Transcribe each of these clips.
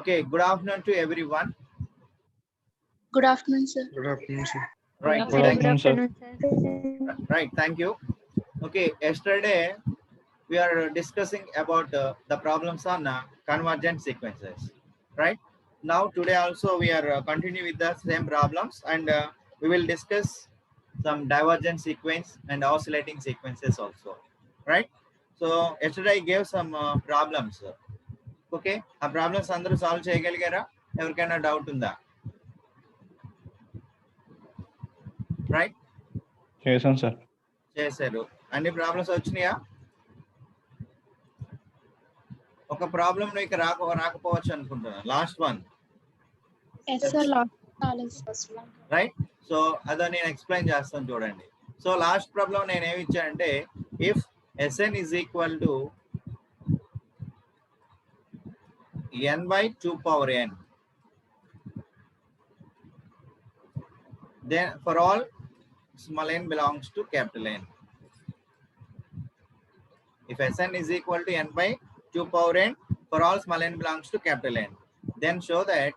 Okay, good afternoon to everyone. Good afternoon, sir. Good afternoon, sir. Right, Good afternoon, sir. right, thank you. Okay, yesterday we are discussing about the problems on convergent sequences, right? Now today also we are continuing with the same problems, and we will discuss some divergent sequence and oscillating sequences also, right? So yesterday I gave some problems. Okay, ఆ problems అందరూ solve చేయగలిగారా? ఎవరికైనా doubt ఉందా? Right, చేశాను sir. చేశారు. అన్ని problems వచ్చినాయా? ఒక problem నీకు రాకపోవచ్చు అనుకుంటున్నా. Last one, Yes, sir. First one. Right. So అదో నేను ఎక్స్ప్లెయిన్ చేస్తాను చూడండి. సో లాస్ట్ ప్రాబ్లం నేను ఏమి ఇచ్చానంటే, if Sn is equal to n by 2 power n, then for all small n belongs to capital N. If Sn is equal to n by 2 power n for all small n belongs to capital N, then show that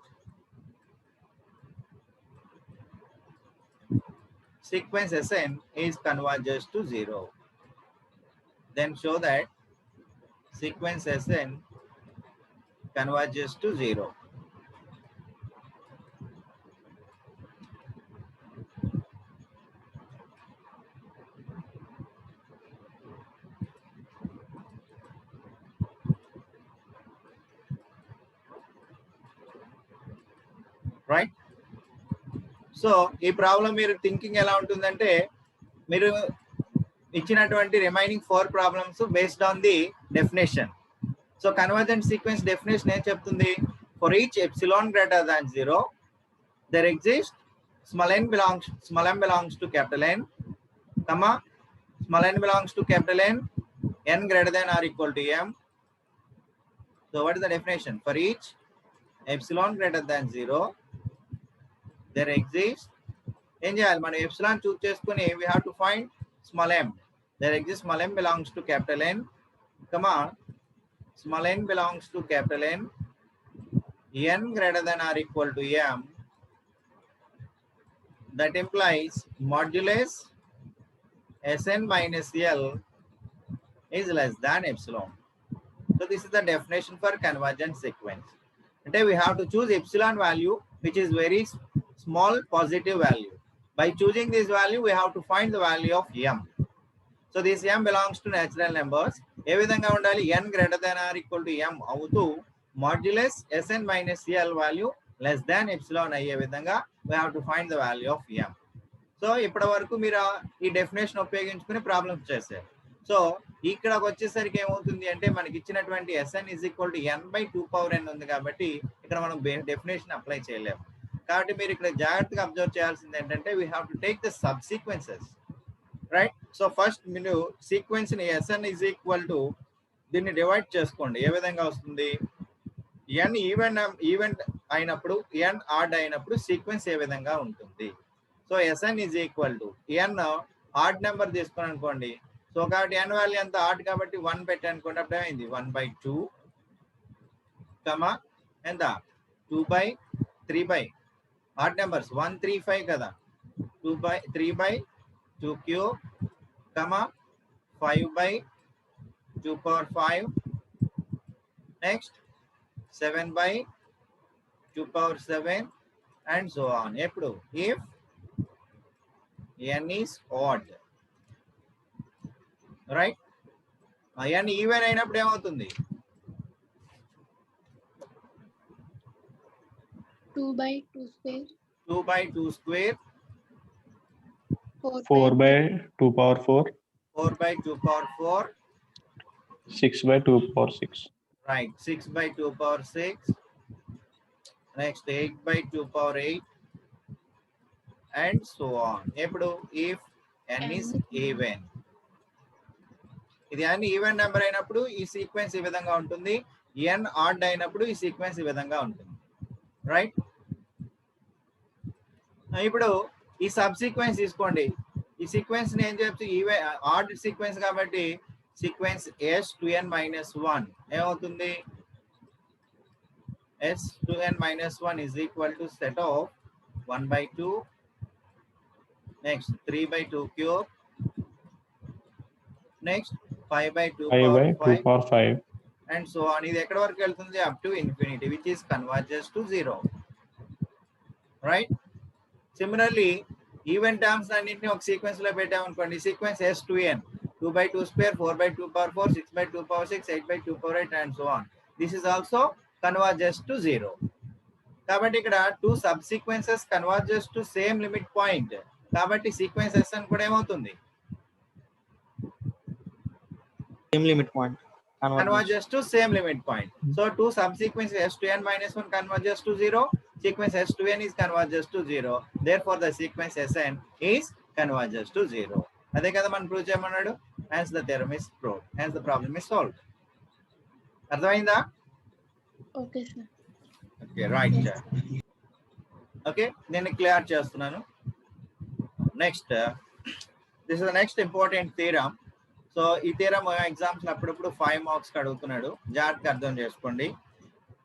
sequence Sn is converges to 0. Then show that sequence Sn converges to 0. Right? So ఈ problem మీరు thinking ఎలా ఉంటుందంటే, మీరు ఇచ్చినటువంటి remaining 4 problems based on the definition. So convergent sequence definition ఏం చెప్తుంది? For each epsilon greater than 0 there exists small m belongs to capital N, comma small n belongs to capital N, n greater than or equal to m. So what is the definition? For each epsilon greater than 0 there exists, ఏం చేయాలి మనం? Epsilon చూస్ చేసుకుని we have to find small m. There exists small m belongs to capital N, comma small n belongs to capital N, n greater than or equal to m. That implies modulus Sn minus L is less than epsilon. So this is the definition for convergent sequence. And we have to choose epsilon value which is very small positive value. By choosing this value we have to find the value of m. So this m belongs to natural numbers. ఏ విధంగా ఉండాలి? n greater than or equal to m అవుతూ modulus Sn minus L value less than epsilon అయ్యే విధంగా we have to find the value of m. So ఇప్పటి వరకు మీరు ఈ definition ఉపయోగించుకుని ప్రాబ్లమ్స్ చేశారు. సో ఇక్కడకి వచ్చేసరికి ఏమవుతుంది అంటే, మనకి ఇచ్చినటువంటి Sn is equal to n by 2 power n ఉంది కాబట్టి ఇక్కడ మనం డెఫినేషన్ అప్లై చేయలేము. కాబట్టి మీరు ఇక్కడ జాగ్రత్తగా అబ్జర్వ్ చేయాల్సింది ఏంటంటే, we have to take the subsequences, right? So first మీరు సీక్వెన్స్ ని Sn is equal to దీన్ని డివైడ్ చేసుకోండి. ఏ విధంగా వస్తుంది? n ఈవెంట్ అయినప్పుడు, n ఆడ్ అయినప్పుడు సీక్వెన్స్ ఏ విధంగా ఉంటుంది? So Sn is equal to n odd number తీసుకుని అనుకోండి. సో కాబట్టి n వాల్యూ ఎంత? ఆడ్ కాబట్టి 1 పెట్టి అనుకోండి. అప్పుడు ఏమైంది? 1/2 కమా ఎంత? 2/3 ఆడ్ నెంబర్స్ 135 కదా, 3/2 cube comma 5/2 power 5, next 7/2 power 7 and so on. ఎప్పుడు? if n is odd, right? n even అయినప్పుడు ఏమవుతుంది? 2/2 square. 2/2 square, 4/2 power 4, 4/2 power 4, 6/2 power 6. right? 6/2 power 6, next 8/2 power 8 and so on. ఎప్పుడు? if n is even. ఇది n even number అయినప్పుడు ఈ sequence ఈ విధంగా ఉంటుంది. n ఆడ్ అయినప్పుడు ఈ సీక్వెన్స్ ఈ విధంగా ఉంటుంది, రైట్? ఇప్పుడు ఈ సబ్ సీక్వెన్స్ తీసుకోండి. ఈ సీక్వెన్స్ ని ఏం చెప్తే, ఈవెన్ ఆడ్ సీక్వెన్స్ కాబట్టి సీక్వెన్స్ s2n - 1 ఏమవుతుంది? S2n minus 1 is equal to set of 1 by 2, next 3 by 2 cube, next 5 by 2 5 power by 2 5, power 5. and so on. ఇది ఎక్కడ వరకు వెళ్తుంది? Up to infinity, which is converges to 0. Right? Similarly, even terms అన్నింటినీ ఒక sequence లో పెట్టామనుకోండి, sequence S2n, 2 by 2 square, 4 by 2 power 4, 6 by 2 power 6, 8 by 2 power 8, and so on. This is also converges to 0. కాబట్టి ఇక్కడ 2 sub sequences converges to same limit point. కాబట్టి sequence Sn కూడా ఏమవుతుంది? Same limit point. Converges to same limit point. So 2 subsequences S2n minus 1 converges to 0. Sequence S2n is converges to 0. Therefore, the sequence Sn is converges to 0. అదే కదా మనం prove చేయమన్నాడు. Hence the theorem is proved. Hence the problem is solved. అర్థమైందా? Okay, sir. Okay, right. Okay, నేను clear చేస్తున్నాను. Next, this is the next important theorem. So ఈ theorem exams అప్పుడప్పుడు 5 marks అడుగుతున్నాడు, జాగ్రత్తగా అర్థం చేసుకోండి.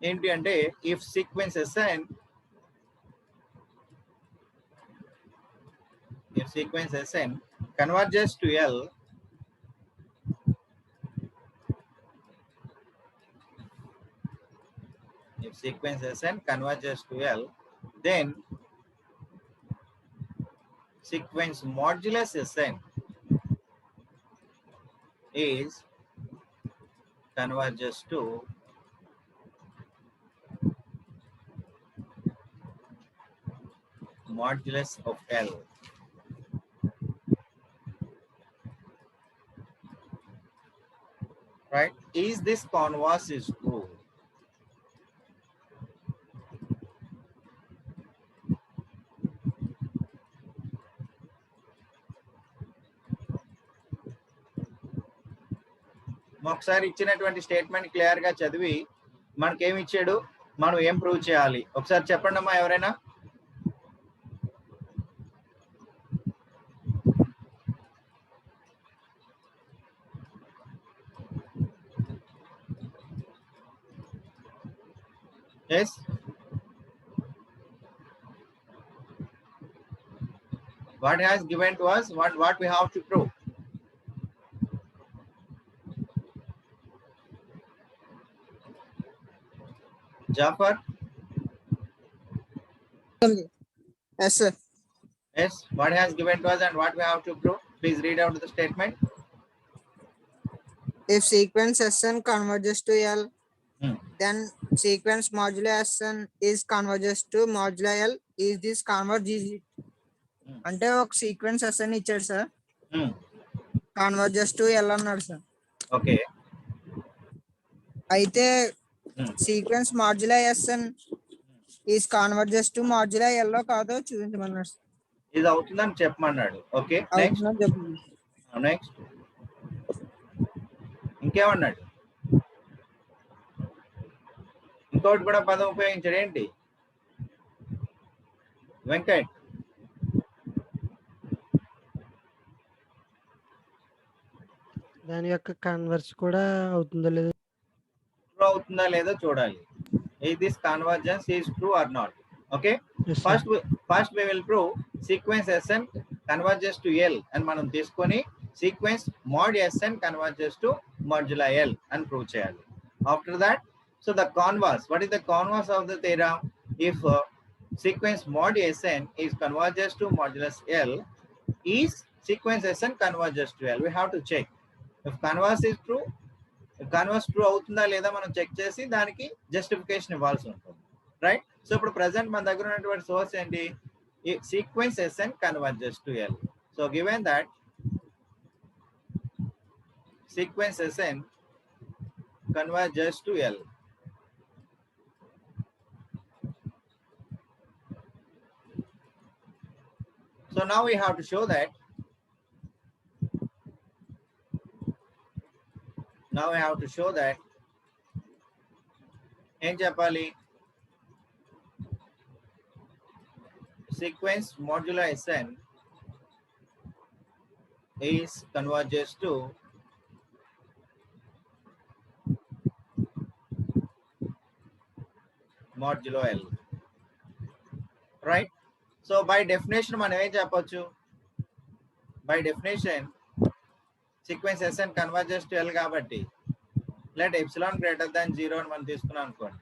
ఏంటి అంటే, if sequence Sn converges to L, if sequence Sn converges to L, then sequence modulus Sn is converges to modulus of L. Right? Is this converse is true? ఒకసారి ఇచ్చినటువంటి statement clear గా చదివి మనకేమి ఇచ్చాడు, మనం ఏం ప్రూవ్ చేయాలి ఒకసారి చెప్పండి అమ్మా ఎవరైనా. Yes, what has given to us, what we have to prove? Jafar? Yes, sir. Yes, what has given to us and what we have to prove? Please read out the statement. If sequence Sn converges to L, Hmm. then sequence modulo Sn is converges to modulo L. Is this converge? Is it? అంటే ఒక sequence Sn ఇచ్చాడు sir, converges to L అన్నాడు sir. Okay, అయితే sequence modulus Sn is converges to modulus L లో కాదో చూపించమన్నాడు sir. ఇది అవుతుందని చెప్పమన్నాడు. ఓకే, నెక్స్ట్ అవుతుందని చెప్పండి. నెక్స్ట్ ఇంకేమన్నాడు? ఇంకోటి కూడా పదం ఉపయోగించాడు, ఏంటి వెంకట్? దాని యొక్క కన్వర్స్ కూడా అవుతుందో లేదో ట్రూ అవుతుందా లేదో చూడాలి. Is this convergence is true or not? Okay, Yes, sir. first we will prove sequence Sn converges to L and మనం తీసుకొని sequence mod Sn converges to modula L and prove చేయాలి. After that, so the converse, what is the converse of the theorem? If sequence mod Sn is converges to modulus L, is sequence Sn converges to L? We have to check. If converse is true, converse true అవుతుందా లేదా మనం check చేసి దానికి justification ఇవ్వాల్సి ఉంటుంది. Right? So ఇప్పుడు present మన దగ్గర ఉన్నటువంటి సోర్స్ ఏంటి? Sequence Sn converges to L. So given that sequence Sn converges to L, so now we have to show that ఏం చెప్పాలి? Sequence modulus Sn is converges to modulo L. Right? So by definition మనం ఏం చెప్పొచ్చు? By definition sequence Sn converges to L కాబట్టి let epsilon greater than 0 అని మనం తీసుకున్నాం అనుకోండి.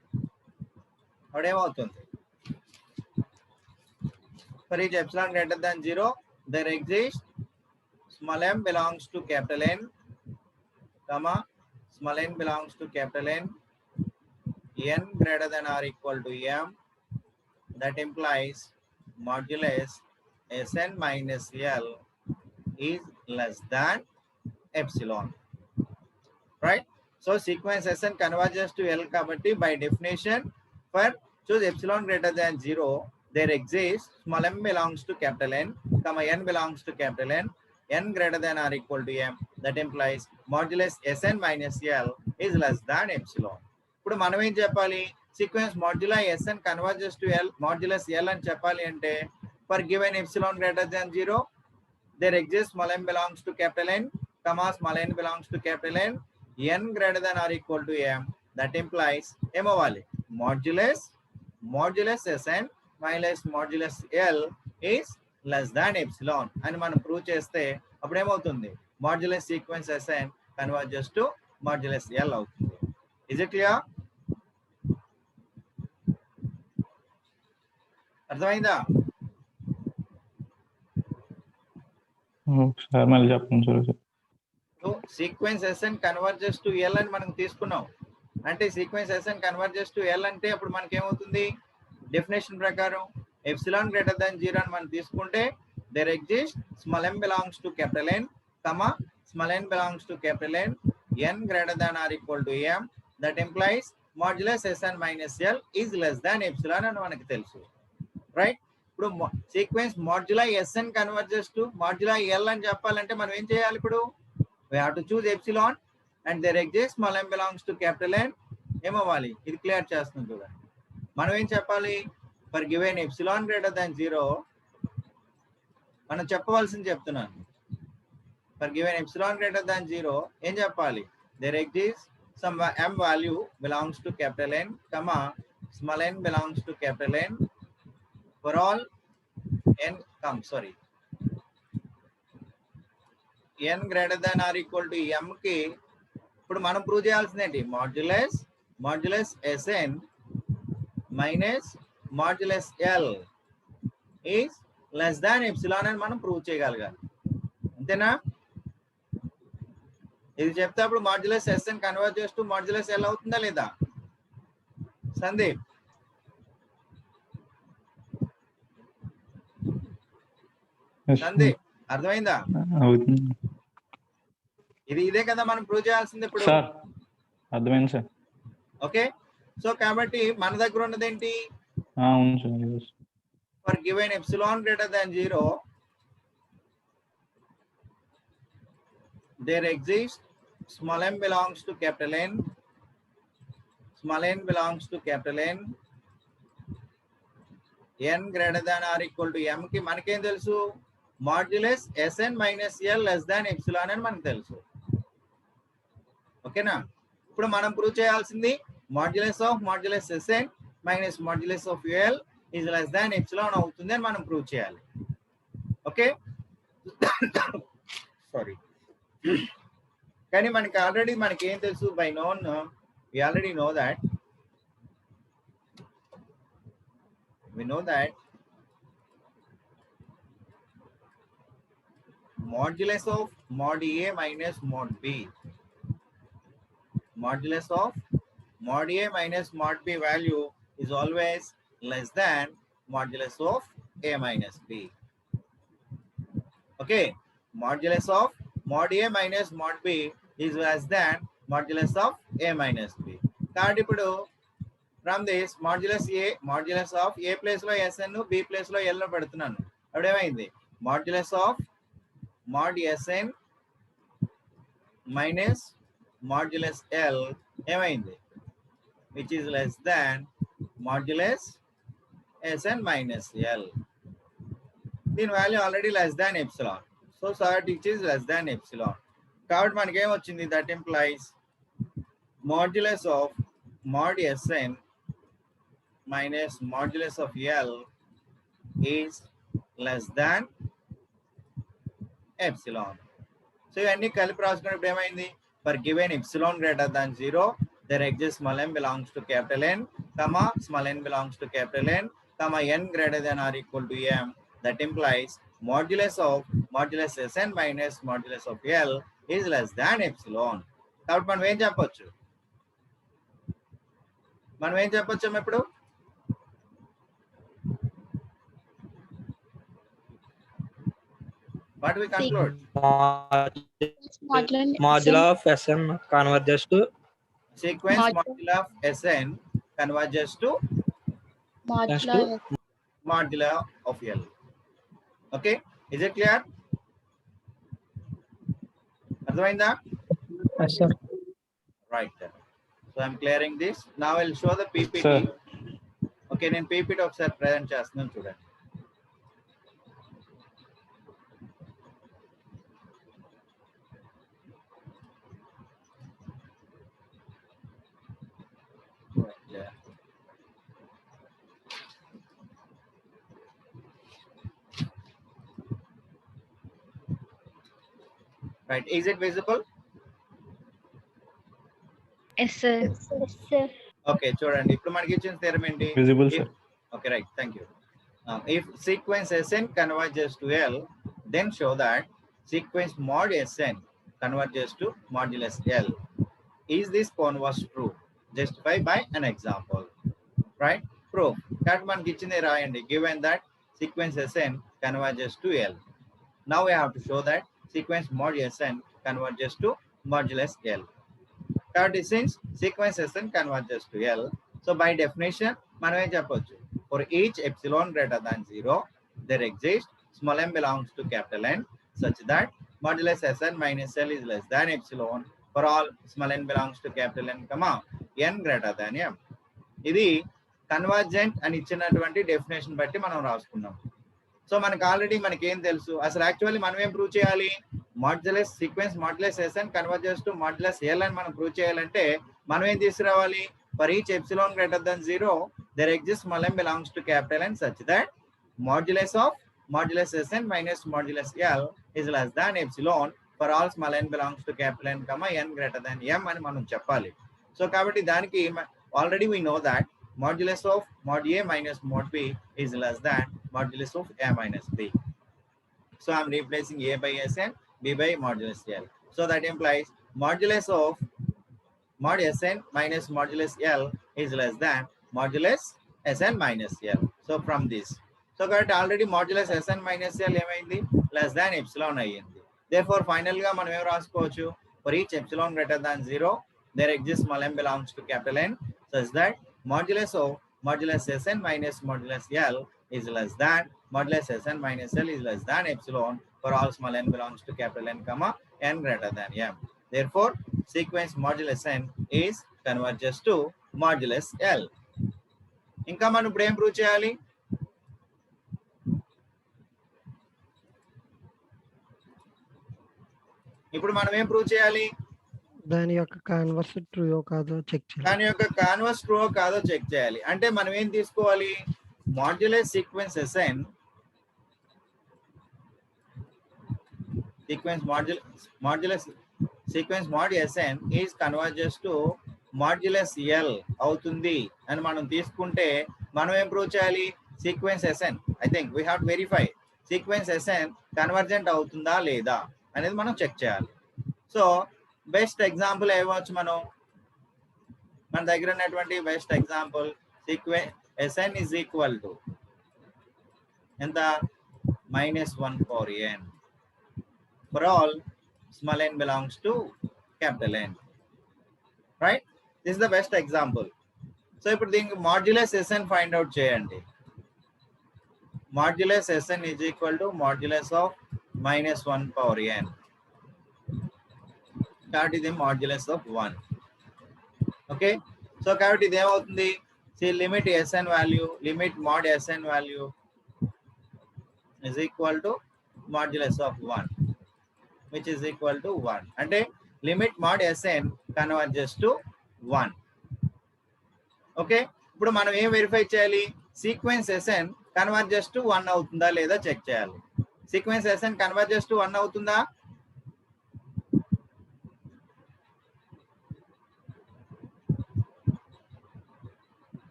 అప్పుడు ఏమవుతుంది? For each epsilon greater than 0 there exists small m belongs to capital N, comma small n belongs to capital N, n greater than or equal to m. That implies modulus Sn minus L is less than epsilon. Right? So sequence Sn converges to L kabatti by definition for choose epsilon greater than 0 there exists small m belongs to capital N, comma n belongs to capital N, n greater than or equal to m. That implies modulus Sn minus L is less than epsilon. ఇప్పుడు మనం ఏం చెప్పాలి? Sequence modulus Sn converges to L modulus L అని చెప్పాలి అంటే for given epsilon greater than 0 there exist small m belongs to capital N, comma small n belongs to capital N, n greater than or equal to m. That implies ఏమవ్వాలి? Modulus Sn minus modulus L is less than epsilon అని మనం prove చేస్తే అప్పుడు ఏమవుతుంది? Modulus sequence Sn converges to modulus L అవుతుంది. Is it clear? అర్థమైందా? ఒకసారి మళ్ళీ చెప్పండి sir. So sequence Sn converges to L అని మనం తీసుకున్నాం. అంటే sequence Sn converges to L అంటే అప్పుడు మనకి ఏమవుతుంది? డెఫినేషన్ ప్రకారం ఎప్సిలాన్ గ్రేటర్ దాన్ 0 అని మనం తీసుకుంటే there exist small m belongs to capital N, comma small n belongs to capital N, n greater than or equal to m. That implies modulus Sn minus L is less than epsilon అని మనకి తెలుసు. Right? ఇప్పుడు sequence modulus Sn converges to modulus L అని చెప్పాలంటే మనం ఏం చేయాలి? ఇప్పుడు we have to choose epsilon and there exists small m belongs to capital N. ఏమవ్వాలి? ఇది క్లియర్ చేస్తుంది చూడండి. మనం ఏం చెప్పాలి? For given epsilon greater than 0 మనం చెప్పవలసింది చెప్తున్నాను. For given epsilon greater than 0 ఏం చెప్పాలి? there exists some m value belongs to capital N, comma small n belongs to capital N for all n n greater than or equal to m కి ఇప్పుడు మనం prove చేయాల్సింది ఏంటి? Modulus Sn minus modulus L is less than epsilon అని మనం prove చేయగలగాలి. అంతేనా? ఇది చెప్తే అప్పుడు మాడ్యులస్ Sn కన్వర్ట్ చేస్తూ మాడ్యులస్ L అవుతుందా లేదా? సందీప్, సందీప్ అర్థమైందా? అవుతుంది ఇదే కదా మనం ప్రూవ్ చేయాల్సింది ఇప్పుడు. సార్. అర్థమైంది సార్. ఓకే, సో కాబట్టి మన దగ్గర ఉన్నది ఏంటి? అవును sir. For given epsilon greater than 0 there exists small m belongs to capital N, small n belongs to capital N, n greater than or equal to m కి మనకేం తెలుసు? Modulus Sn minus L less than epsilon అని మనకు తెలుసు. ఓకేనా? ఇప్పుడు మనం prove చేయాల్సింది modulus Sn minus modulus of L is less than epsilon అవుతుంది అని మనం ప్రూవ్ చేయాలి. Okay, sorry. కానీ మనకి ఆల్రెడీ మనకి ఏం తెలుసు? By known we already know that modulus of mod A minus mod B, modulus of mod A minus mod B value is always less than modulus of A minus B. Okay, modulus of mod A minus mod B is less than modulus of A minus B. కాబట్టి ఇప్పుడు from this modulus of A place లో Sn, B place లో L పెడుతున్నాను. అప్పుడు ఏమైంది? Modulus of mod Sn minus modulus L ఏమైంది? Which is less than modulus Sn minus L. దీని value already less than epsilon. So sir it is less than epsilon. కాబట్టి మనకి ఏమొచ్చింది? That implies modulus of mod Sn minus modulus of L is less than epsilon. So ఇవన్నీ కలిపి రాసుకున్నప్పుడు ఏమైంది? For given epsilon greater than 0, there exists small m belongs to capital N, comma small n belongs to capital N, comma n greater than or equal to m. That implies modulus Sn minus modulus of L is less than epsilon. కాబట్టి మనం ఏం చెప్పొచ్చు? ఇప్పుడు what we conclude? Modula of Sn converges to Sequence modula of Sn converges to modula of L. Okay, is it clear? అర్థమైందా? yes, sir. Right. So I'm clearing this. Now I'll show the PPT. Sir. Okay, నేను PPT ఒకసారి present చేస్తున్నాను చూడండి. Right, is it visible? Yes, sir. Okay, చూడండి ఇప్పుడు మనకి ఇచ్చిన theorem ఏంటి? Visible, sir. Okay, right, thank you. If sequence Sn converges to L, then show that sequence mod Sn converges to modulus L. Is this converse true? Justify by an example. Right? Proof. That మనకి ఇచ్చింది రాయండి. Given that sequence Sn converges to L. Now we have to show that sequence mod Sn converges to modulus L. Third is since sequence Sn converges to L, so by definition మనం ఏం చెప్పొచ్చు? For each epsilon greater than 0, there exists small m belongs to capital N such that modulus Sn minus L is less than epsilon for all small n belongs to capital N, comma n greater than m. ఇది convergent అని ఇచ్చినటువంటి definition బట్టి మనం రాసుకున్నాం. So మనకు already మనకి ఏం తెలుసు? అసలు యాక్చువల్లీ మనం ఏం ప్రూవ్ చేయాలి? Modulus sequence modulus Sn converges to modulus L అని మనం ప్రూవ్ చేయాలంటే మనం ఏం తీసుకురావాలి? For each epsilon greater than 0, there exists small m belongs to capital N such that modulus Sn minus modulus L is less than epsilon for all small n belongs to capital N, comma n greater than m అని మనం చెప్పాలి. So కాబట్టి దానికి already we know that modulus of mod A minus mod B is less than modulus of A minus B. So I'm replacing A by Sn, B by modulus L. So that implies modulus of mod Sn minus modulus L is less than modulus Sn minus L. So from this. So కాబట్టి already modulus Sn minus L ఏమైంది? Less than epsilon అయ్యింది. Therefore final గా మనం ఏం రాసుకోవచ్చు? For each epsilon greater than 0, there exists small m belongs to capital N such that modulus of modulus Sn minus modulus L is less than modulus Sn minus L is less than epsilon for all small n belongs to capital N, comma n greater than m. Therefore, sequence modulus N is converges to modulus L. ఇంకా మనం ఇప్పుడు ఏం prove చేయాలి? ఇప్పుడు మనం ఏం prove చేయాలి? దాని యొక్క కాన్వర్స్ ట్రూ కాదో చెక్ చేయాలి. దాని యొక్క కాన్వర్స్ ట్రూ కాదో చెక్ చేయాలి. అంటే మనం ఏం తీసుకోవాలి? Modulus sequence Sn sequence mod Sn is converges to modulus L అవుతుంది అని మనం తీసుకుంటే మనం ఏం ప్రూవ్ చేయాలి? Sequence Sn, I think we have to verify sequence Sn convergent అవుతుందా లేదా అనేది మనం చెక్ చేయాలి. సో బెస్ట్ ఎగ్జాంపుల్ ఏమవచ్చు? మన దగ్గర ఉన్నటువంటి best example sequence Sn is equal to ఎంత? -1 for n for all small n belongs to capital N, right? This is the best example. So ఇప్పుడు దీనికి modulus Sn find out చేయండి. Modulus Sn is equal to modulus of -1 power n. కాబట్టి ఇది modulus of 1. Okay, so కాబట్టి ఇది ఏమవుతుంది? See, limit Sn value, limit mod Sn value is equal to modulus of 1, which is equal to 1. అంటే limit mod Sn converges to 1. Okay, ఇప్పుడు మనం ఏం verify చేయాలి? సీక్వెన్స్ ఎస్ఎన్ కన్వర్జెస్ టు 1 అవుతుందా లేదా చెక్ చేయాలి. సీక్వెన్స్ ఎస్ఎన్ కన్వర్జెస్ టు 1 అవుతుందా?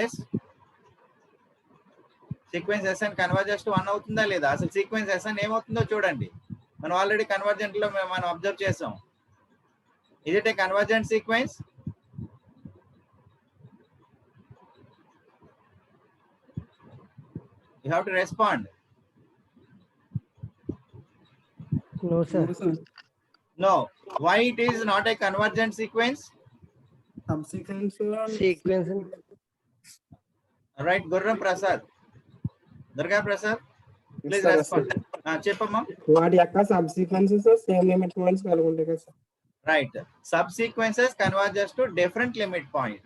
Yes, sequence Sn converges to 1 అవుతుందా లేదా? అసలు సీక్వెన్స్ ఎస్ఎన్ ఏమవుతుందో చూడండి. మనం ఆల్రెడీ కన్వర్జెంట్ లో మనం అబ్జర్వ్ చేసాం. Is it A convergent sequence? You have to respond. No, sir. No. Why it is not a convergent sequence? Subsequence Sequence. Right, Gurram Prasad. Durga Prasad, please sir, respond. Cheppamma. వాటి యొక్క సబ్సీక్వెన్సెస్ same limit points కలిగి ఉంటాయి కదా sir. Right. Subsequences converges to different limit point.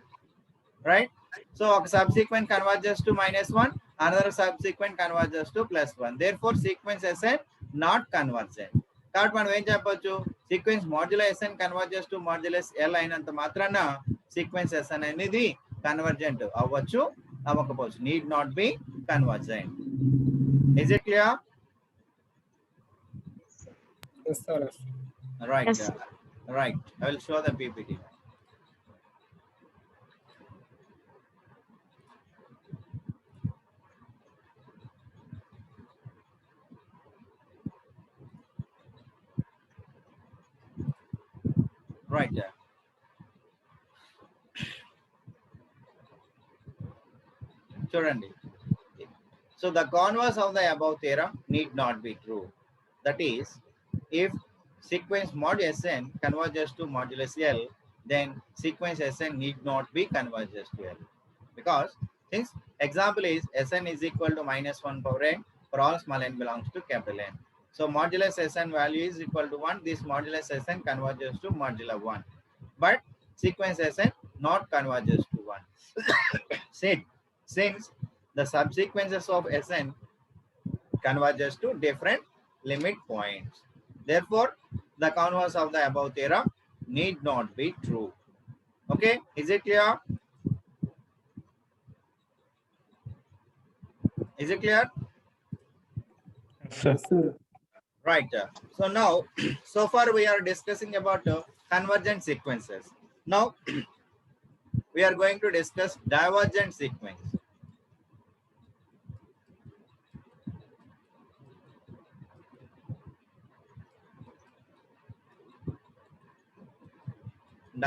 Right. So a subsequent converges to -1, another subsequent converges to +1. Therefore, sequence Sn not convergent. కాబట్టి మనం ఏం చెప్పొచ్చు? Sequence modulus Sn converges to modulus L అయినంత మాత్రాన sequence Sn అనేది convergent అవ్వచ్చు, అవ్వకపోవచ్చు. Need not be convergent. Is it clear? Yes, sir. Right. Yes. Right. I will show the PPT. Right. చూడండి. So the converse of the above theorem need not be true. That is, if sequence mod Sn converges to modulus L, then sequence Sn need not be converges to L. Because since example is Sn is equal to -1 power n for all small n belongs to capital N. So modulus Sn value is equal to 1. This modulus Sn converges to modulus 1. But sequence Sn not converges to 1. Since the subsequences of Sn converges to different limit points. Therefore, the converse of the above theorem need not be true. Okay, is it clear? Is it clear? Sir. Sir. Right. So now, so far we are discussing about convergent sequences. Now, we are going to discuss divergent sequence.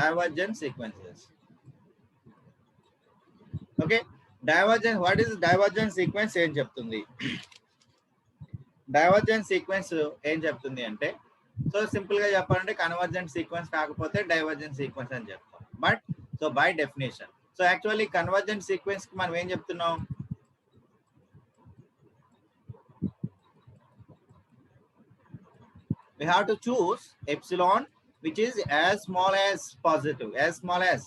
Divergent sequences. Okay, divergent. What is divergent sequence? ఏం చెప్తుంది? Divergent sequence ఏం చెప్తుంది అంటే, so simple గా చెప్పాలంటే convergent sequence కాకపోతే divergent sequence అని చెప్తాం. But so by definition, so actually convergent sequence కి మనం ఏం చెప్తున్నాం? We have to choose epsilon which is as small as positive, as small as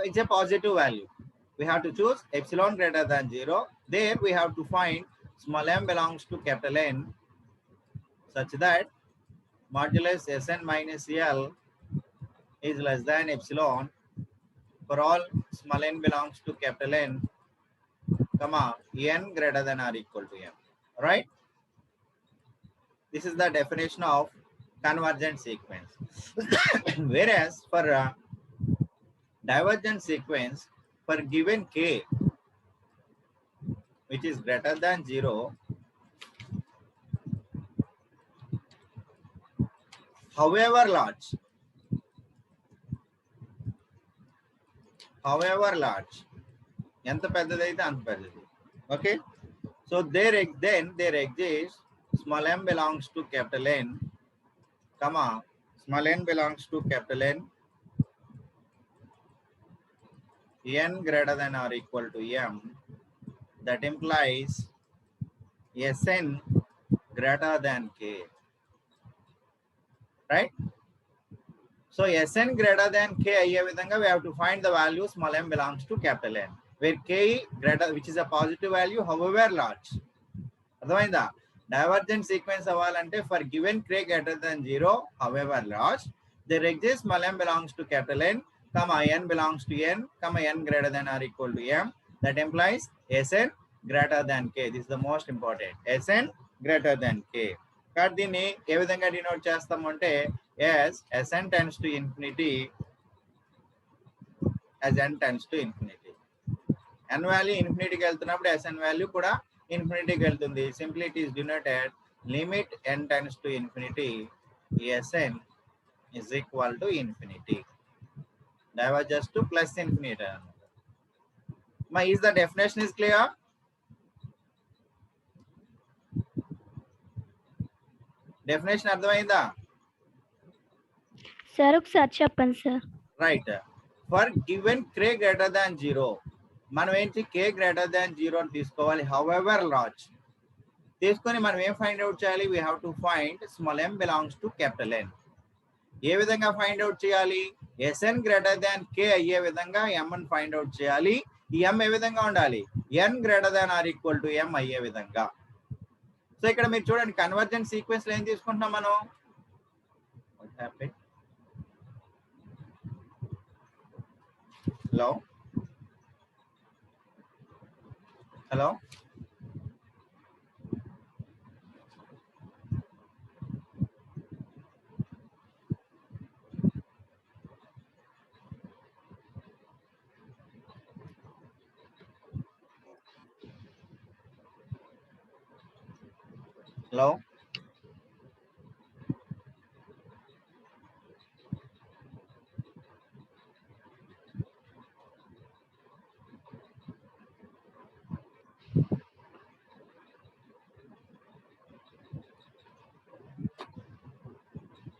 it's a positive value. We have to choose epsilon greater than 0. There we have to find small m belongs to capital N such that modulus Sn minus L is less than epsilon for all small n belongs to capital N, comma n greater than or equal to m. Right? This is the definition of convergent sequence. Whereas for divergent sequence, for given k which is greater than 0, however large, ఎంత పెద్దదైతే అంత పెద్దది. Okay, so then there exists small m belongs to capital N, comma small n belongs to capital N, n greater than or equal to m. That implies Sn greater than k. Right? So Sn greater than k అయ్యే విధంగా we have to find the value small m belongs to capital N, where k greater, which is a positive value, however large. అర్థమైందా? Divergent sequence అవ్వాలంటే for given k greater than 0, however large, there exists small m belongs to capital N comma n belongs to n, comma n greater than or equal to m. That implies Sn greater than k. This is the most important. Sn greater than k. కాబట్టి దీన్ని ఏ విధంగా denote చేస్తామంటే as Sn tends to infinity, as n tends to infinity. n value ఇన్ఫినిటీకి వెళ్తున్నప్పుడు Sn value కూడా ఇన్ఫినిటీకి వెళ్తుంది. Simply it is denoted limit n tends to infinity, Sn is equal to infinity. Diverges to plus infinity. Is the definition is clear? Definition అర్థమైందా? Sir ఒకసారి చెప్పండి sir. Right. For given k greater than 0 మనం ఏంటి k greater than 0 అని తీసుకోవాలి. However large తీసుకొని మనం ఏం ఫైండ్ అవుట్ చేయాలి? We have to find small m belongs to capital N. ఏ విధంగా ఫైండ్ అవుట్ చేయాలి? Sn గ్రేటర్ దాన్ k అయ్యే విధంగా m ని ఫైండ్ అవుట్ చేయాలి. ఈ m ఏ విధంగా ఉండాలి? n greater than or equal to m అయ్యే విధంగా. సో ఇక్కడ మీరు చూడండి కన్వర్జెంట్ సీక్వెన్స్ లో ఏం తీసుకుంటున్నాం మనం? Hello hello hello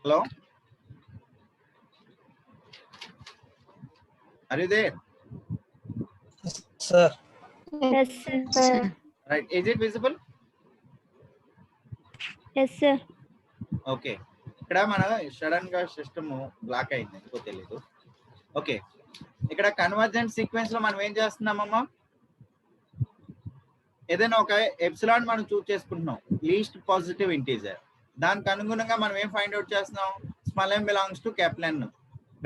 Hello? Are you there? Sir. Yes, sir. Right. Is it visible? Yes, sir. Okay. ఇక్కడ మన సడన్ గా సిస్టమ్ బ్లాక్ అయింది ఎందుకో తెలియదు. ఓకే, ఇక్కడ కన్వర్జెంట్ సీక్వెన్స్ లో మనం ఏం చేస్తున్నామమ్మా? ఏదైనా ఒక ఎప్సిలాన్ మనం చూస్ చేసుకుంటున్నాం, లీస్ట్ పాజిటివ్ ఇంటీజర్. దానికి అనుగుణంగా మనం ఏం ఫైండ్ అవుట్ చేస్తున్నాం? Small m belongs to capital N.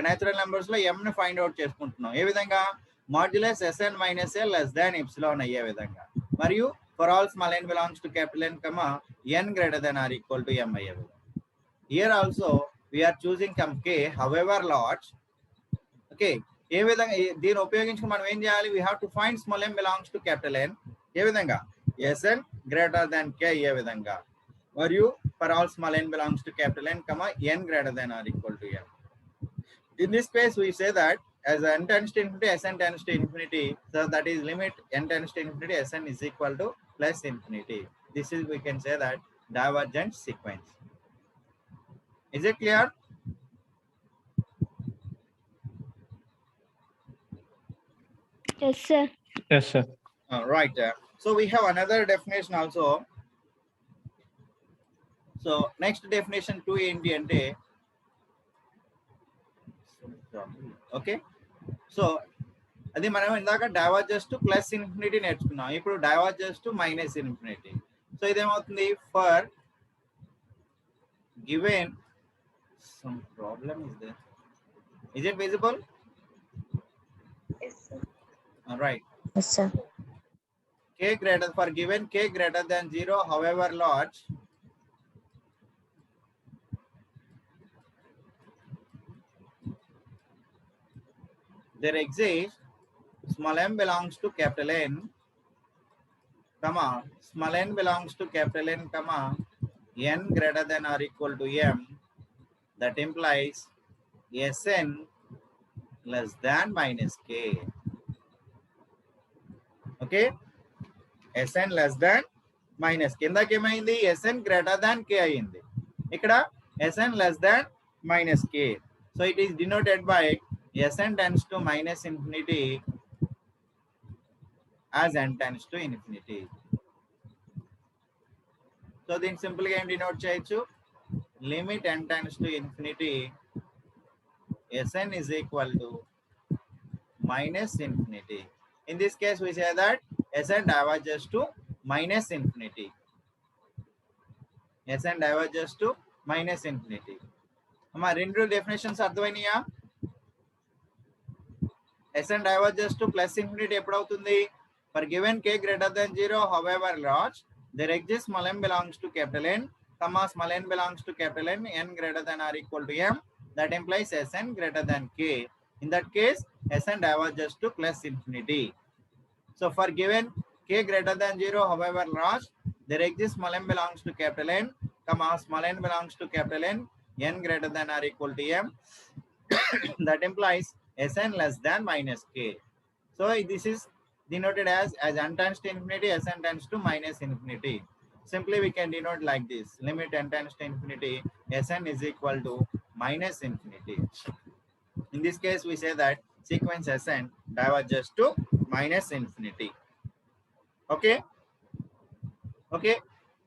Natural numbers లో m ని ఫైండ్ అవుట్ చేసుకుంటున్నాం. ఏ విధంగా? Modulus Sn minus a less than epsilon అయ్యే విధంగా. మరియు for all small n belongs to capital N, n greater than or equal to m అయ్యే విధంగా. Here also we are choosing k however large. Okay, ఏ విధంగా దీన్ని ఉపయోగించుకుని మనం ఏం చేయాలి? We have to find small m belongs to capital N. ఏ విధంగా? Sn గ్రేటర్ దాన్ k అయ్యే విధంగా. మరియు for all small n belongs to capital N, n greater than or equal to m. In this case, we say that as n tends to infinity, Sn tends to infinity. So that is limit n tends to infinity, Sn is equal to plus infinity. This is, we can say that, divergent sequence. Is it clear? Yes, sir. Yes, sir. Right. So we have another definition also. So next definition 2 ఏంటి అంటే, okay, so అది మనం ఇందాక diverges to plus infinity నేర్చుకున్నాం. ఇప్పుడు diverges to minus infinity. So ఇదేమవుతుంది? For given some problem is there. Is it visible? Yes, sir. All right. Yes, sir. K greater, for given k greater than 0 however large, there exists small m belongs to capital N, small n belongs to capital N, n greater than or equal to m. That implies Sn less than minus k. Okay, Sn less than minus k. ఇందాక ఏమైంది? Sn greater than k అయింది. ఇక్కడ Sn less than minus k. So it is denoted by Sn tends to minus infinity as n tends to infinity. So then simple గా ఏం denote చేయొచ్చు? Limit n tends to infinity, Sn is equal to minus infinity. In this case, we say that Sn diverges to minus infinity. Sn diverges to minus infinity. అమ్మా రెండు definitions అర్థమైనాయా? Sn diverges to plus infinity ఎప్పుడు అవుతుంది? For given k greater than 0, however large, there exists small n belongs to capital N, comma small n belongs to capital N, n greater than or equal to m. That implies Sn greater than k. In that case, Sn diverges to plus infinity. So for given k greater than 0, however large, there exists small n belongs to capital N, comma small n belongs to capital N, n greater than or equal to m. That implies Sn less than minus k. So this is denoted as n tends to infinity, Sn tends to minus infinity. Simply we can denote like this: limit n tends to infinity, Sn is equal to minus infinity. In this case, we say that sequence Sn diverges to minus infinity. Okay. Okay.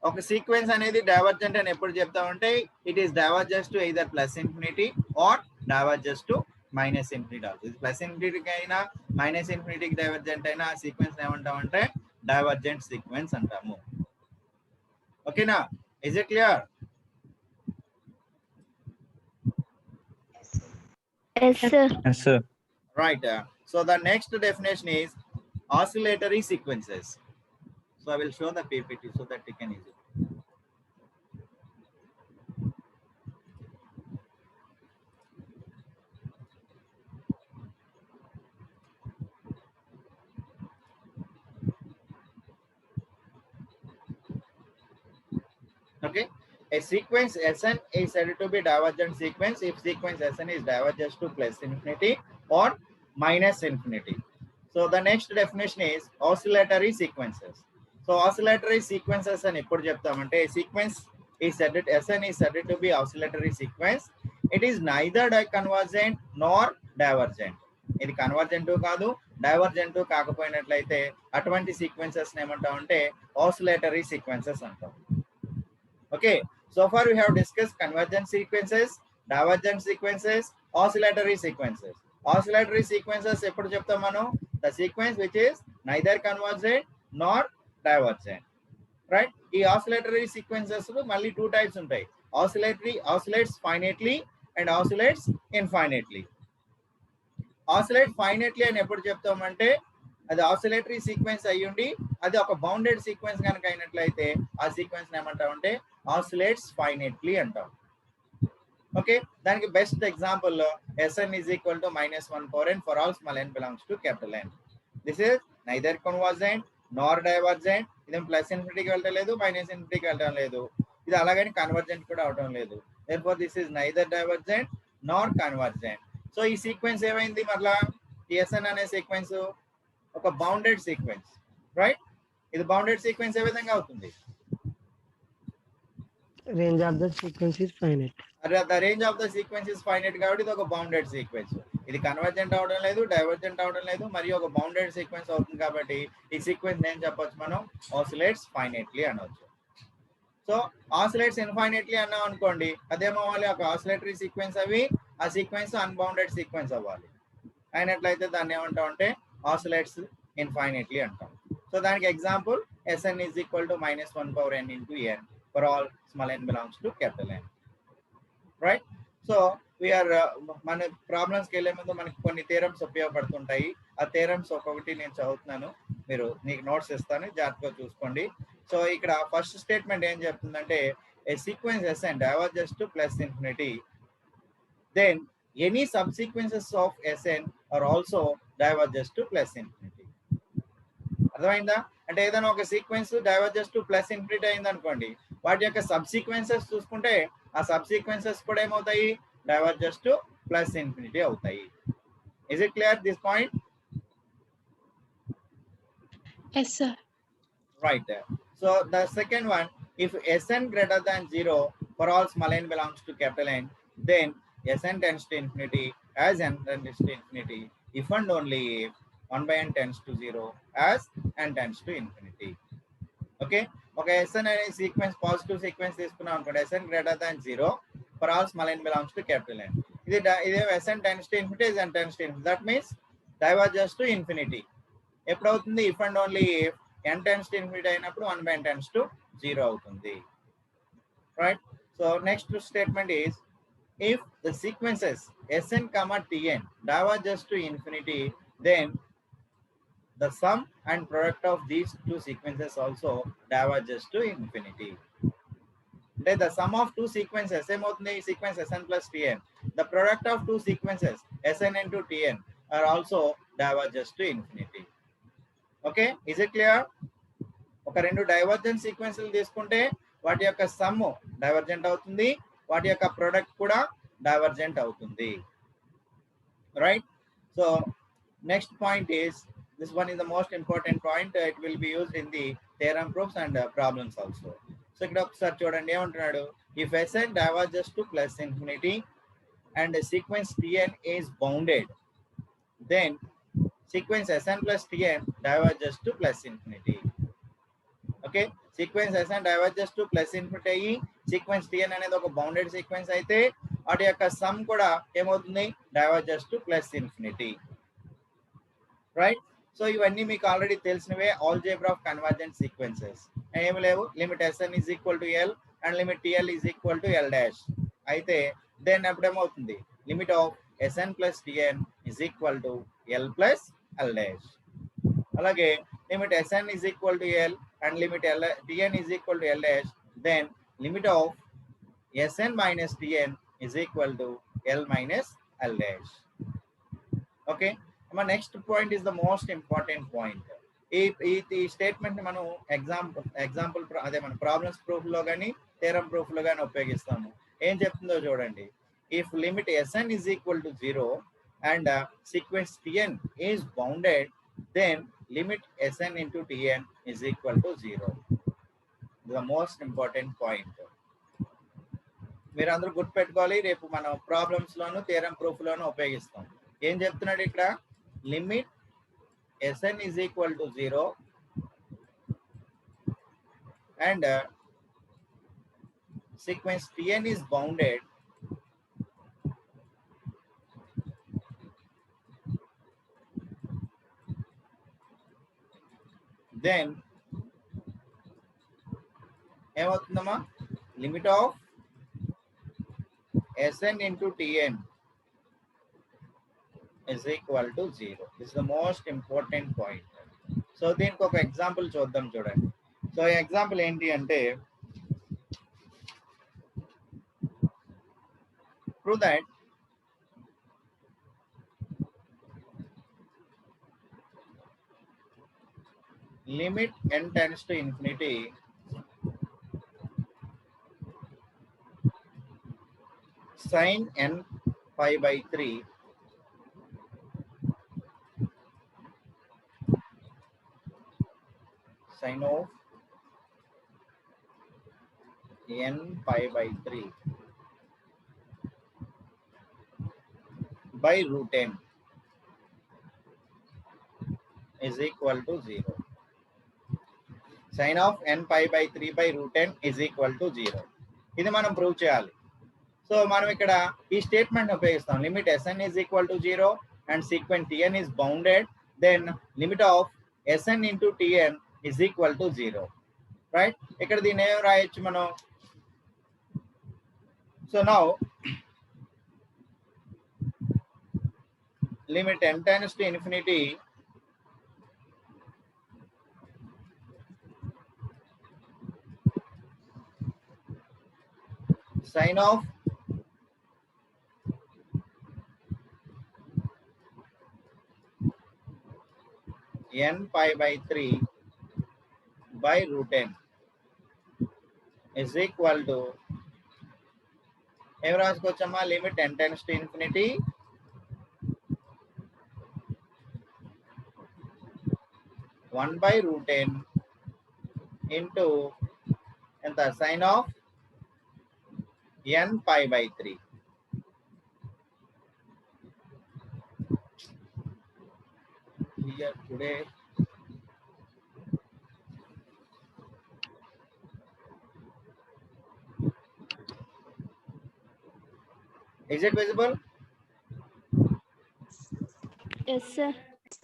ఒక sequence అనేది divergent అని ఎప్పుడు చెప్తామంటే it is diverges to either plus infinity or diverges to minus infinity also. ఇది plus ఇన్ఫినిటీకి అయినా minus ఇన్ఫినిటీకి divergent అయినా ఆ సీక్వెన్స్ ఏమంటామంటే డైవర్జెంట్ సీక్వెన్స్ అంటాము. ఓకేనా? Is it clear? Yes, sir. Yes, sir. Right. So the next definition is oscillatory sequences. So I will show the PPT so that you can easily. Okay. A sequence Sn is said to be divergent sequence if sequence Sn is diverges to plus infinity or minus infinity. So the next definition is oscillatory sequences. So oscillatory sequences అని ఎప్పుడు చెప్తామంటే sequence is said Sn is said to be oscillatory sequence. It is neither convergent nor divergent. ఇది convergent కాదు, divergent కాకపోయినట్లయితే అటువంటి sequences ఏమంటామంటే oscillatory sequences అంటాం. Okay, so far we have discussed convergent sequences, divergent sequences, oscillatory sequences. Oscillatory sequences ఎప్పుడు చెప్తాం మనం? The sequence which is neither convergent nor divergent. Right? ఈ oscillatory sequences మళ్ళీ two types ఉంటాయి. Oscillates finitely and oscillates infinitely. Oscillate finitely అని ఎప్పుడు చెప్తామంటే అది ఆసిలేటరీ సీక్వెన్స్ అయ్యుండి అది ఒక బౌండెడ్ సీక్వెన్స్ కనుక అయినట్లయితే ఆ సీక్వెన్స్ ఏమంటామంటే ఆసిలేట్స్ ఫైనైట్లీ అంటాం. ఓకే, దానికి best example Sn is equal to -1/n for all small n belongs to capital N. This is neither convergent nor divergent. ఇది ప్లస్ ఇన్ఫినిటీకి వెళ్ళటం లేదు, మైనస్ ఇన్ఫినిటీకి వెళ్ళటం లేదు. ఇది అలాగని కన్వర్జెంట్ కూడా అవటం లేదు. Therefore this is neither divergent nor convergent. So ఈ సీక్వెన్స్ ఏమైంది? మరలా ఈ Sn అనే సీక్వెన్స్ ఒక బౌండెడ్ సీక్వెన్స్, రైట్? ఇది బౌండెడ్ సీక్వెన్స్ ఏ విధంగా అవుతుంది? range of the sequence is finite. The range of the sequence is finite కాబట్టి ఇది ఒక బౌండెడ్ సీక్వెన్స్. ఇది కన్వర్జెంట్ అవడం లేదు, డైవర్జెంట్ అవడం లేదు, మరియు ఒక బౌండెడ్ సీక్వెన్స్ అవుతుంది కాబట్టి ఈ సీక్వెన్స్ ఏం చెప్పొచ్చు మనం? ఆసిలేట్స్ ఫైనైట్లీ అనొచ్చు. సో ఆసిలేట్స్ ఇన్ఫైనైట్లీ అన్నాం అనుకోండి, అదేమవ్వాలి? ఒక ఆసిలేటరీ సీక్వెన్స్ అవి ఆ సీక్వెన్స్ అన్బౌండెడ్ సీక్వెన్స్ అవ్వాలి. అయినట్లయితే దాన్ని ఏమంటాం అంటే ఆసిలేట్స్ ఇన్ఫైనైట్లీ అంటాం. సో దానికి example Sn is equal to -1/n into n for all small n belongs to capital N. Right? So we are మన ప్రాబ్లమ్స్కి వెళ్ళే ముందు మనకి కొన్ని థియరమ్స్ ఉపయోగపడుతుంటాయి. ఆ థియరమ్స్ ఒక్కొక్కటి నేను చదువుతున్నాను, మీరు నీకు నోట్స్ ఇస్తాను, జాగ్రత్తగా చూసుకోండి. సో ఇక్కడ ఫస్ట్ స్టేట్మెంట్ ఏం చెప్తుందంటే ఏ sequence Sn diverges to plus infinity, then any subsequences of Sn are also diverges to plus infinity. అర్థమైందా? అంటే ఏదైనా ఒక sequence diverges to plus infinity అయింది అనుకోండి, వాటి యొక్క సబ్ సీక్వెన్సెస్ చూసుకుంటే ఆ సబ్ సీక్వెన్సెస్ కూడా ఏమవుతాయి? డైవర్జెస్ టు ప్లస్ ఇన్ఫినిటీ అవుతాయి. Is it clear this point? Yes, sir. Right. So the second one, if Sn greater than 0 for all small n belongs to capital N, then Sn tends to infinity as n tends to infinity if and only if 1/n tends to 0 as n tends to infinity. Okay, ఒక Sn అనే sequence positive sequence తీసుకున్నాం అనుకోండి, Sn greater than 0 for all small n belongs to capital N. ఇది Sn tends to infinity is n tends to infinity. That means diverges to infinity. ఎప్పుడు అవుతుంది? If and only if n tends to infinity అయినప్పుడు 1/n tends to 0 అవుతుంది. Right? So next statement is if the sequences Sn, Tn diverges to infinity then the sum and product of these two sequences also diverges to infinity. The sum of two sequences ఏమవుతుంది sequence Sn plus Tn, the product of two sequences Sn into Tn are also diverges to infinity. Okay, is it clear? ఒక రెండు divergent సీక్వెన్స్లు తీసుకుంటే వాటి యొక్క some divergent అవుతుంది, వాటి యొక్క product కూడా డైవర్జెంట్ అవుతుంది. Right? So next point is, this one is the most important point. It will be used in the theorem proofs and problems also. So ఇక్కడ ఒకసారి చూడండి ఏమంటున్నాడు, if Sn diverges to plus infinity and the sequence Tn is bounded, then sequence Sn plus Tn diverges to plus infinity. Okay, sequence Sn diverges to plus infinity అయ్యి sequence Tn అనేది ఒక bounded sequence అయితే వాటి యొక్క sum కూడా ఏమవుతుంది, diverges to plus infinity. Right? So ఇవన్నీ మీకు ఆల్రెడీ తెలిసినవే ఆల్జీబ్రా ఆఫ్ కన్వర్జెంట్ సీక్వెన్సెస్. ఏమి లేవు, limit Sn is equal to L and limit TL is equal to L dash అయితే దెన్ అప్పుడు ఏమవుతుంది, limit of Sn plus Tn is equal to L plus L dash. అలాగే limit Sn is equal to L and limit Tn is equal to L dash, then limit of Sn minus Tn is equal to L minus L dash. Okay, my next point is the most important point. ఈ statement మనం example అదే మన problems proof లో కానీ theorem proof లో కానీ ఉపయోగిస్తాము. ఏం చెప్తుందో చూడండి, if limit Sn is equal to 0 and sequence Tn is bounded, then limit Sn into Tn is equal to 0. The most important point. మీరు అందరూ గుర్తుపెట్టుకోవాలి, రేపు మనం ప్రాబ్లమ్స్ లోను థియరమ్ ప్రూఫ్ లోను ఉపయోగిస్తాం. ఏం చెప్తున్నాడు ఇక్కడ, limit Sn is equal to 0 and sequence Tn is bounded, then ఏమవుతుందమ్మా, limit of Sn into Tn is equal to 0. This is the most important point. So దీనికి ఒక ఎగ్జాంపుల్ చూద్దాం చూడండి. సో ఈ ఎగ్జాంపుల్ ఏంటి అంటే, prove that limit n tends to infinity sin n pi by 3 sin of n pi by 3 by root n is equal to 0. Sin of n pi by 3 by root n is equal to 0. ఇది మనం prove చేయాలి. So మనం ఇక్కడ ఈ statement ఉపయోగిస్తాం, limit Sn is equal to 0 and sequence Tn is bounded, then limit of Sn into Tn is equal to 0. Right? ఇక్కడ దీన్ని ఏం రాయొచ్చు మనం, so now limit n tends to infinity sin of n pi by 3 by root n is equal to ఏం రాసుకోవచ్చమ్మా, limit n tends to infinity (1 by root n) into ఎంత, sin of n pi by 3. Here today is it visible? Yes, sir.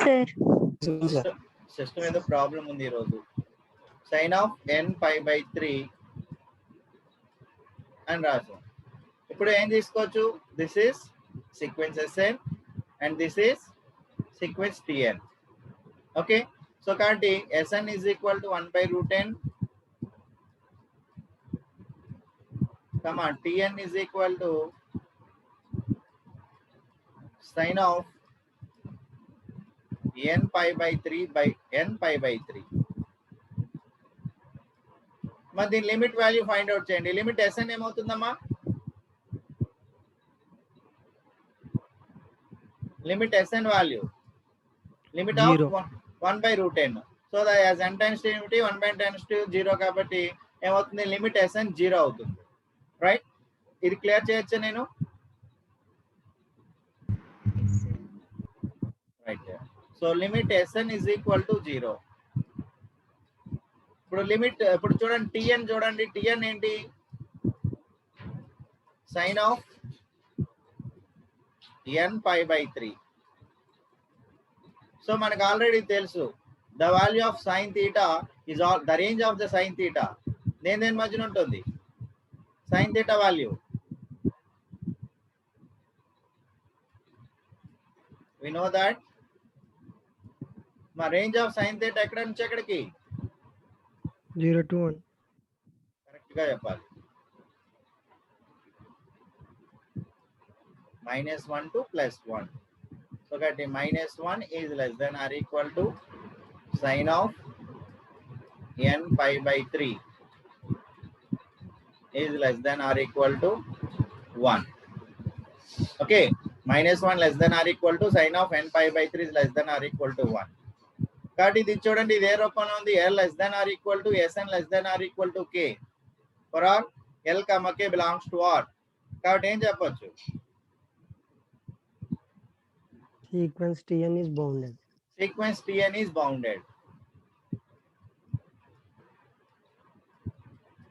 Sir. System ఏదో problem ఉంది ఈరోజు. Sine of n pi by 3 అని రాసాం. ఇప్పుడు ఏం తీసుకోవచ్చు, this is sequence Sn and this is sequence Tn. Okay, so కాబట్టి Sn is equal to 1 by root n, comma Tn is equal to sine of n pi by 3 by n pi by 3. మరి దీని limit value find out చేయండి. Limit Sn ఏమవుతుందమ్మా? Limit Sn value limit of Zero. 1 by root n. So that as n tends to 1 by n tends to 0 కాబట్టి ఏమవుతుంది? Limit Sn 0 అవుతుంది. Right, ఇది clear చేయొచ్చా నేను? Right, so limit Sn is equal to 0. ఇప్పుడు limit, ఇప్పుడు చూడండి Tn చూడండి, Tn ఏంటి? Sine of n pi by 3. So మనకు ఆల్రెడీ తెలుసు the value of sine theta is all the range of the sine theta దేని మధ్యన ఉంటుంది? Sine theta value we know that. మా రేంజ్ ఆఫ్ సైన్ థీటా ఎక్కడ నుంచి ఎక్కడికి? 0 to 1. కరెక్ట్ గా చెప్పాలి. -1 to +1. So that -1 is less than or equal to sine of n pi by 3 is less than or equal to 1. Okay, -1 less than or equal to sine of n pi by 3 is less than or equal to 1. కాబట్టి ఇది చూడండి, ఇది ఏ రూపంలో ఉంది? L less than or equal to Sn less than or equal to K for all L, K belongs to R. కాబట్టి ఏం చెప్పొచ్చు? Sequence Tn is bounded. Sequence Tn is bounded.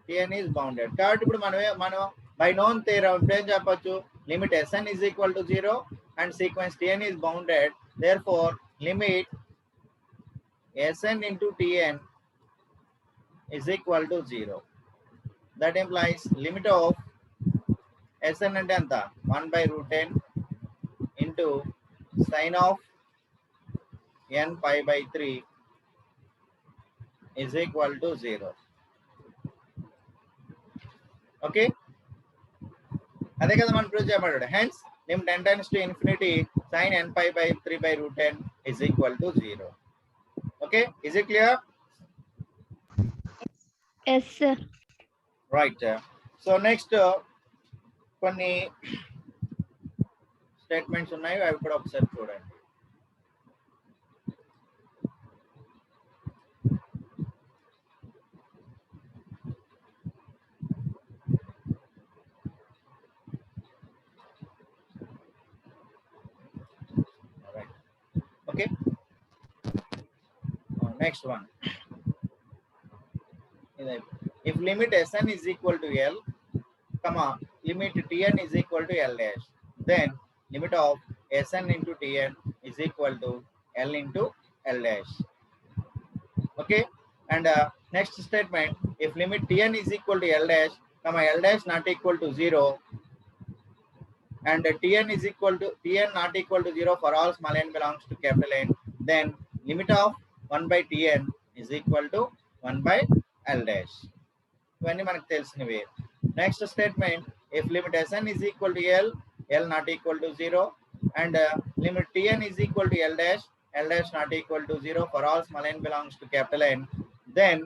Tn is bounded. కాబట్టి ఇప్పుడు మనం by known theorem ఇప్పుడు ఏం చెప్పొచ్చు? Limit Sn is equal to 0 and sequence Tn is bounded. Therefore, limit Sn into Tn is equal to 0. That implies limit of Sn అంటే ఎంత? 1 by root n into sine of n pi by 3 is equal to 0. Okay, అదే కదా మనం prove చేయబడ్డాడు. Hence limit n tends to infinity sin n pi by 3 by root n is equal to 0. Okay, is it clear? Yes, sir. Right. So next కొన్ని statements ఉన్నాయి, అవి కూడా ఒకసారి చూడండి. Alright. Okay. Next one. If limit Sn is equal to L, comma, limit Tn is equal to L dash, then limit of Sn into Tn is equal to L into L dash. Okay, and next statement, if limit Tn is equal to L dash, comma, L dash not equal to 0, and Tn is equal to Tn not equal to 0 for all small n belongs to capital N, then limit of 1 by Tn is equal to 1 by L dash. ఇవన్నీ మనకు తెలిసినవి. Next statement, if limit Sn is equal to L, L not equal to 0, and limit Tn is equal to L dash not equal to 0 for all small n belongs to capital N, then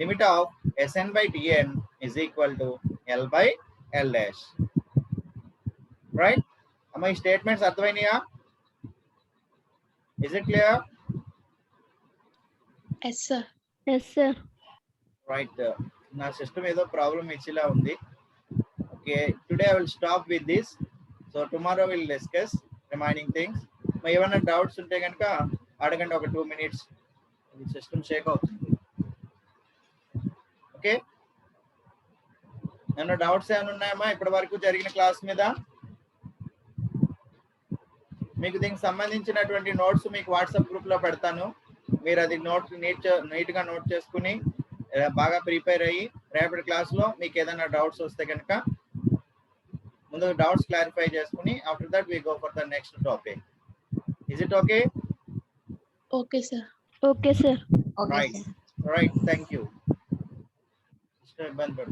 limit of Sn by Tn is equal to L by L dash. Right? అమ్మ ఈ statements అర్థమైనాయా? Is it clear? Yes, sir. Yes, sir. Right. నా system ఏదో problem ఇచ్చేలా ఉంది. Okay, today I will stop with this. So tomorrow will discuss remaining things. మరి ఏమైనా doubts ఉంటే కనుక అడగండి, ఒక 2 minutes. సిస్టమ్ షేక్ అవుతుంది. ఓకే, ఏమైనా డౌట్స్ ఏమైనా ఉన్నాయమ్మా ఇప్పటి వరకు జరిగిన క్లాస్ మీద? మీకు దీనికి సంబంధించినటువంటి నోట్స్ మీకు వాట్సాప్ గ్రూప్ లో పెడతాను. మీరు అది నీట్ గా నోట్ చేసుకుని బాగా ప్రిపేర్ అయ్యి రేపటి క్లాస్ లో మీకు ఏదైనా డౌట్స్ వస్తే కనుక ముందు డౌట్స్ క్లారిఫై చేసుకుని after that we go for the next topic. Is it okay? Okay sir okay sir Right. Right. Thank you. Mr. Iban Bhatt.